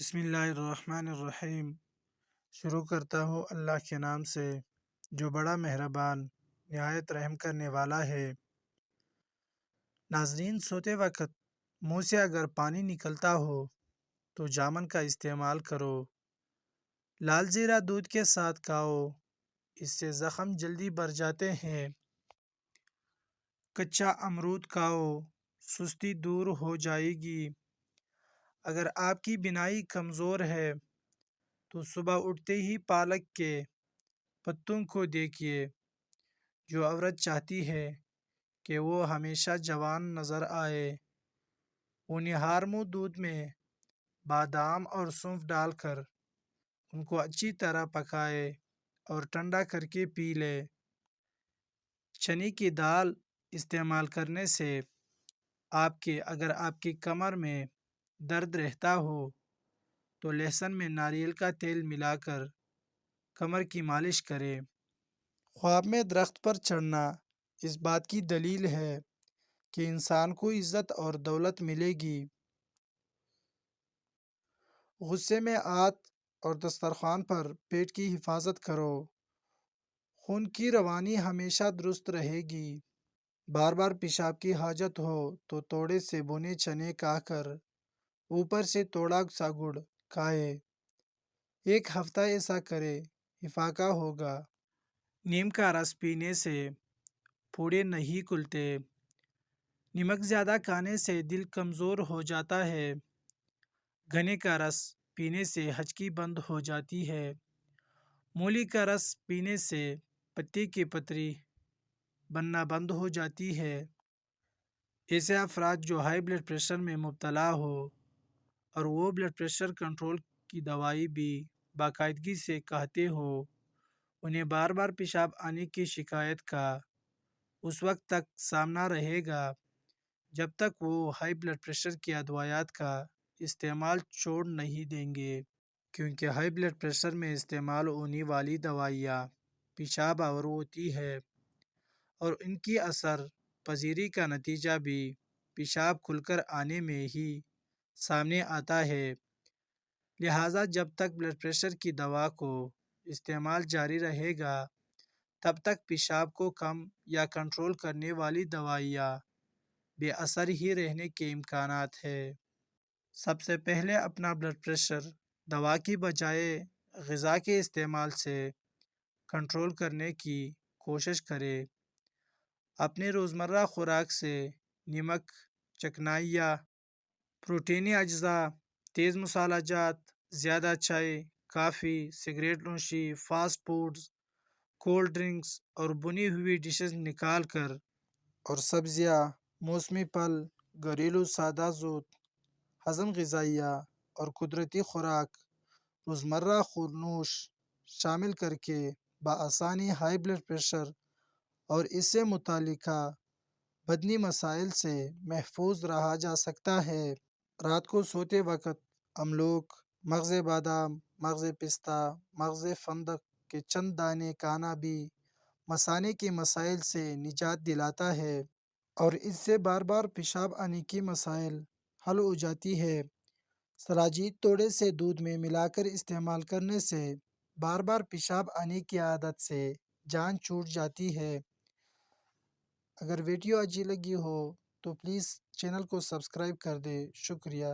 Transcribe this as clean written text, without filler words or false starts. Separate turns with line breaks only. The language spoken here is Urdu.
بسم اللہ الرحمن الرحیم۔ شروع کرتا ہوں اللہ کے نام سے جو بڑا مہربان نہایت رحم کرنے والا ہے۔ ناظرین، سوتے وقت منہ سے اگر پانی نکلتا ہو تو جامن کا استعمال کرو۔ لال زیرہ دودھ کے ساتھ کھاؤ، اس سے زخم جلدی بھر جاتے ہیں۔ کچا امرود کھاؤ، سستی دور ہو جائے گی۔ اگر آپ کی بینائی کمزور ہے تو صبح اٹھتے ہی پالک کے پتوں کو دیکھیے۔ جو عورت چاہتی ہے کہ وہ ہمیشہ جوان نظر آئے، وہ نہار منہ دودھ میں بادام اور سونف ڈال کر ان کو اچھی طرح پکائے اور ٹھنڈا کر کے پی لے۔ چنے کی دال استعمال کرنے سے اگر آپ کی کمر میں درد رہتا ہو تو لہسن میں ناریل کا تیل ملا کر کمر کی مالش کرے۔ خواب میں درخت پر چڑھنا اس بات کی دلیل ہے کہ انسان کو عزت اور دولت ملے گی۔ غصے میں آت اور دسترخوان پر پیٹ کی حفاظت کرو۔ خون کی روانی ہمیشہ درست رہے گی۔ بار بار پیشاب کی حاجت ہو تو توڑے سے بنے چنے کھا کر اوپر سے توڑا سا گڑ کھائے۔ ایک ہفتہ ایسا کرے، افاقہ ہوگا۔ نیم کا رس پینے سے پھوڑے نہیں کھلتے۔ نمک زیادہ کھانے سے دل کمزور ہو جاتا ہے۔ گنے کا رس پینے سے ہچکی بند ہو جاتی ہے۔ مولی کا رس پینے سے پتے کی پتری بننا بند ہو جاتی ہے۔ ایسے افراد جو ہائی بلڈ پریشر میں مبتلا ہو اور وہ بلڈ پریشر کنٹرول کی دوائی بھی باقاعدگی سے کھاتے ہو، انہیں بار بار پیشاب آنے کی شکایت کا اس وقت تک سامنا رہے گا جب تک وہ ہائی بلڈ پریشر کی ادویات کا استعمال چھوڑ نہیں دیں گے، کیونکہ ہائی بلڈ پریشر میں استعمال ہونے والی دوائیاں پیشاب آور ہوتی ہے اور ان کی اثر پذیری کا نتیجہ بھی پیشاب کھل کر آنے میں ہی سامنے آتا ہے۔ لہٰذا جب تک بلڈ پریشر کی دوا کو استعمال جاری رہے گا تب تک پیشاب کو کم یا کنٹرول کرنے والی دوائیاں بے اثر ہی رہنے کے امکانات ہے۔ سب سے پہلے اپنا بلڈ پریشر دوا کی بجائے غذا کے استعمال سے کنٹرول کرنے کی کوشش کرے۔ اپنے روزمرہ خوراک سے نمک، چکنائی، پروٹینی اجزاء، تیز مسالہ جات، زیادہ چائے، کافی، سگریٹ نوشی، فاسٹ فوڈز، کولڈ ڈرنکس اور بنی ہوئی ڈشز نکال کر اور سبزیاں، موسمی پھل، گھریلو سادہ زود، ہضم غذائیہ اور قدرتی خوراک روزمرہ خورنوش شامل کر کے بآسانی ہائی بلڈ پریشر اور اس سے متعلقہ بدنی مسائل سے محفوظ رہا جا سکتا ہے۔ رات کو سوتے وقت املوک، مغز بادام، مغز پستہ، مغز فندق کے چند دانے کھانا بھی مثانے کے مسائل سے نجات دلاتا ہے اور اس سے بار بار پیشاب آنے کی مسائل حل ہو جاتی ہے۔ سراجید توڑے سے دودھ میں ملا کر استعمال کرنے سے بار بار پیشاب آنے کی عادت سے جان چھوٹ جاتی ہے۔ اگر ویڈیو اچھی لگی ہو تو پلیز چینل کو سبسکرائب کر دیں۔ شکریہ۔